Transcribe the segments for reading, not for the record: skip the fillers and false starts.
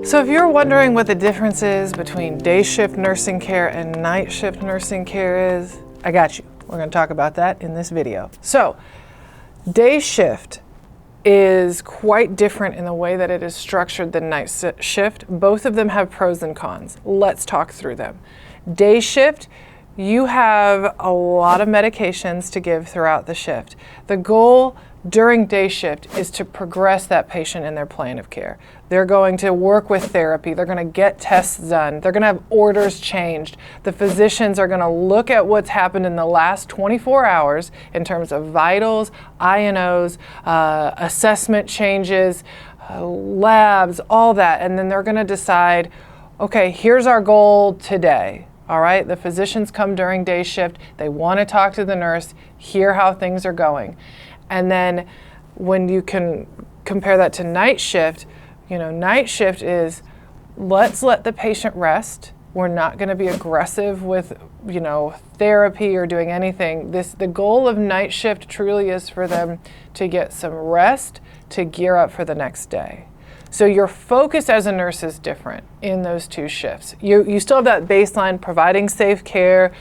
So if you're wondering what the difference is between day shift nursing care and night shift nursing care is, I got you. We're going to talk about that in this video. So day shift is quite different in the way that it is structured than night shift. Both of them have pros and cons. Let's talk through them. Day shift, you have a lot of medications to give throughout the shift. The goal during day shift is to progress that patient in their plan of care. They're going to work with therapy. They're going to get tests done. They're going to have orders changed. The physicians are going to look at what's happened in the last 24 hours in terms of vitals, INOs, assessment changes, labs, all that. And then they're going to decide, okay, here's our goal today. All right, the physicians come during day shift. They want to talk to the nurse, hear how things are going. And then when you can compare that to night shift, night shift is let's let the patient rest. We're not going to be aggressive with, therapy or doing anything. The goal of night shift truly is for them to get some rest, to gear up for the next day. So your focus as a nurse is different in those two shifts. You still have that baseline, providing safe care,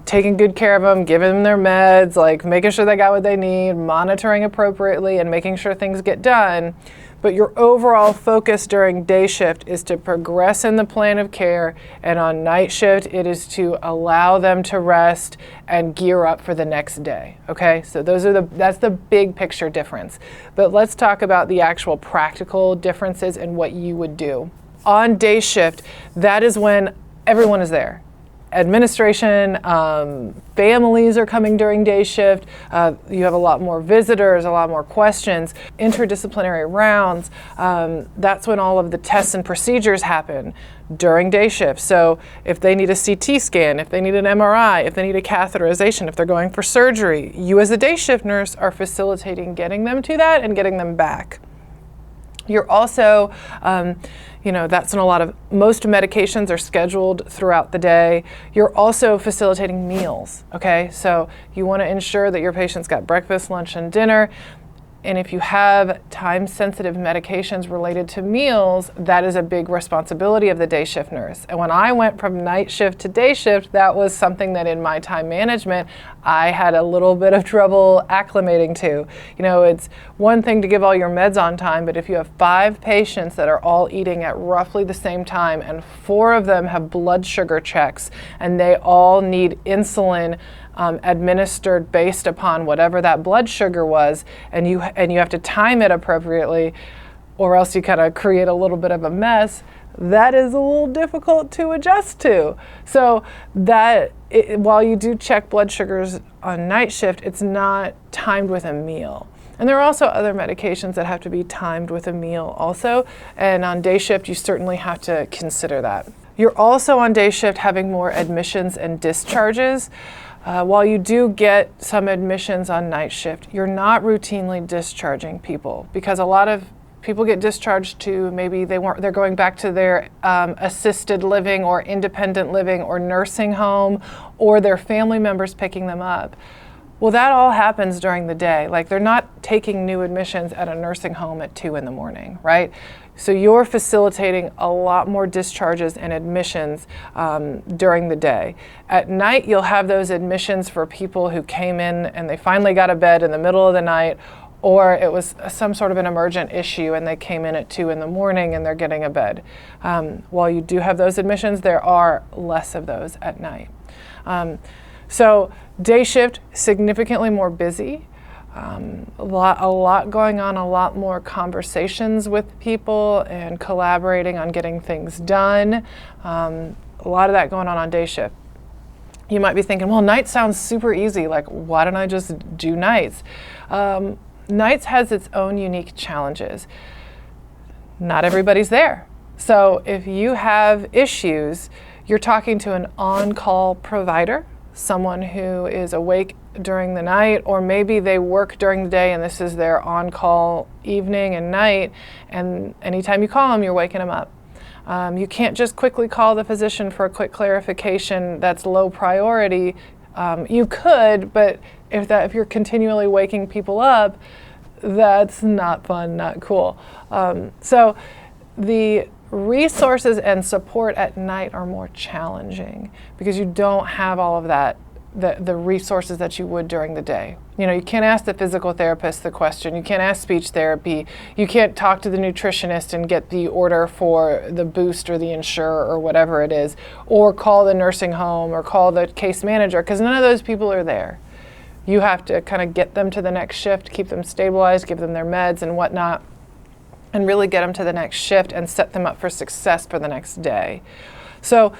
taking good care of them, giving them their meds, like making sure they got what they need, monitoring appropriately, and making sure things get done. But your overall focus during day shift is to progress in the plan of care, and on night shift, it is to allow them to rest and gear up for the next day, okay? So that's the big picture difference. But let's talk about the actual practical differences and what you would do. On day shift, that is when everyone is there. Administration, families are coming during day shift. You have a lot more visitors, a lot more questions, interdisciplinary rounds. That's when all of the tests and procedures happen during day shift. So if they need a CT scan, if they need an MRI, if they need a catheterization, if they're going for surgery, you as a day shift nurse are facilitating getting them to that and getting them back. You're also, that's when most medications are scheduled throughout the day. You're also facilitating meals, okay? So you want to ensure that your patient's got breakfast, lunch, and dinner. And if you have time-sensitive medications related to meals, that is a big responsibility of the day shift nurse. And when I went from night shift to day shift, that was something that in my time management, I had a little bit of trouble acclimating to. It's one thing to give all your meds on time, but if you have 5 patients that are all eating at roughly the same time, and 4 of them have blood sugar checks, and they all need insulin administered based upon whatever that blood sugar was, and you have to time it appropriately, or else you kind of create a little bit of a mess. That is a little difficult to adjust to. So while you do check blood sugars on night shift, it's not timed with a meal. And there are also other medications that have to be timed with a meal also, and on day shift you certainly have to consider that. You're also on day shift having more admissions and discharges. While you do get some admissions on night shift, you're not routinely discharging people, because a lot of people get discharged to maybe they're going back to their assisted living or independent living or nursing home, or their family members picking them up. Well, that all happens during the day. Like, they're not taking new admissions at a nursing home at 2 in the morning, right? So you're facilitating a lot more discharges and admissions during the day. At night, you'll have those admissions for people who came in and they finally got a bed in the middle of the night, or it was some sort of an emergent issue and they came in at 2 in the morning and they're getting a bed. While you do have those admissions, there are less of those at night. So day shift, significantly more busy. A lot going on, a lot more conversations with people and collaborating on getting things done. A lot of that going on day shift. You might be thinking, well, night sounds super easy. Like, why don't I just do nights? Nights has its own unique challenges. Not everybody's there. So if you have issues, you're talking to an on-call provider, someone who is awake during the night, or maybe they work during the day and this is their on-call evening and night, and anytime you call them, you're waking them up. You can't just quickly call the physician for a quick clarification that's low priority. You could, but if you're continually waking people up, that's not fun, not cool. So the resources and support at night are more challenging because you don't have all of that, the resources that you would during the day. You know, you can't ask the physical therapist the question, you can't ask speech therapy, you can't talk to the nutritionist and get the order for the boost or the insurer or whatever it is, or call the nursing home or call the case manager, because none of those people are there. You have to kind of get them to the next shift, keep them stabilized, give them their meds and whatnot, and really get them to the next shift and set them up for success for the next day. So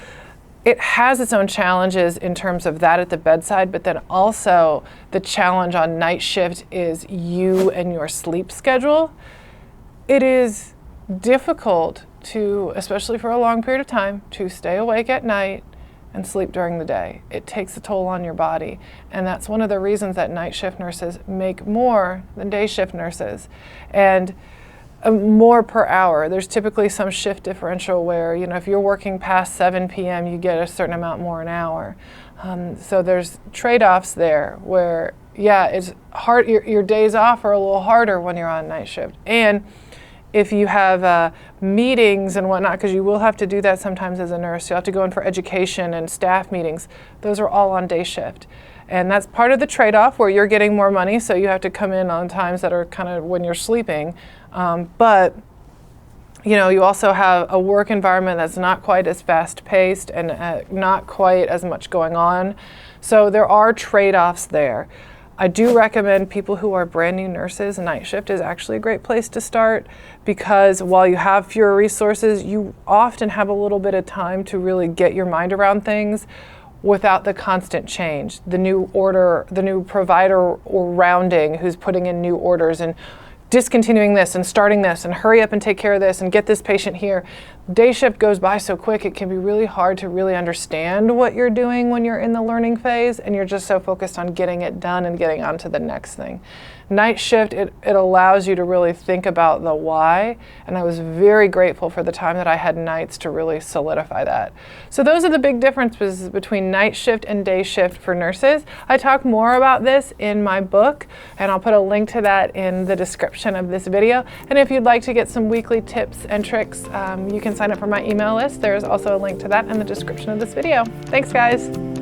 it has its own challenges in terms of that at the bedside, but then also the challenge on night shift is you and your sleep schedule. It is difficult to, especially for a long period of time, to stay awake at night and sleep during the day. It takes a toll on your body. And that's one of the reasons that night shift nurses make more than day shift nurses. And more per hour. There's typically some shift differential where, you know, if you're working past 7 p.m., you get a certain amount more an hour. So there's trade-offs there where, yeah, it's hard. Your days off are a little harder when you're on night shift. And if you have meetings and whatnot, because you will have to do that sometimes as a nurse, you'll have to go in for education and staff meetings. Those are all on day shift. And that's part of the trade-off where you're getting more money, so you have to come in on times that are kind of when you're sleeping. But you know, you also have a work environment that's not quite as fast-paced and not quite as much going on. So there are trade-offs there. I do recommend people who are brand new nurses, night shift is actually a great place to start, because while you have fewer resources, you often have a little bit of time to really get your mind around things without the constant change. The new order, the new provider or rounding who's putting in new orders and discontinuing this and starting this and hurry up and take care of this and get this patient here. Day shift goes by so quick, it can be really hard to really understand what you're doing when you're in the learning phase and you're just so focused on getting it done and getting on to the next thing. Night shift, it allows you to really think about the why, and I was very grateful for the time that I had nights to really solidify that. So those are the big differences between night shift and day shift for nurses. I talk more about this in my book, and I'll put a link to that in the description of this video. And if you'd like to get some weekly tips and tricks, you can sign up for my email list. There's also a link to that in the description of this video. Thanks, guys.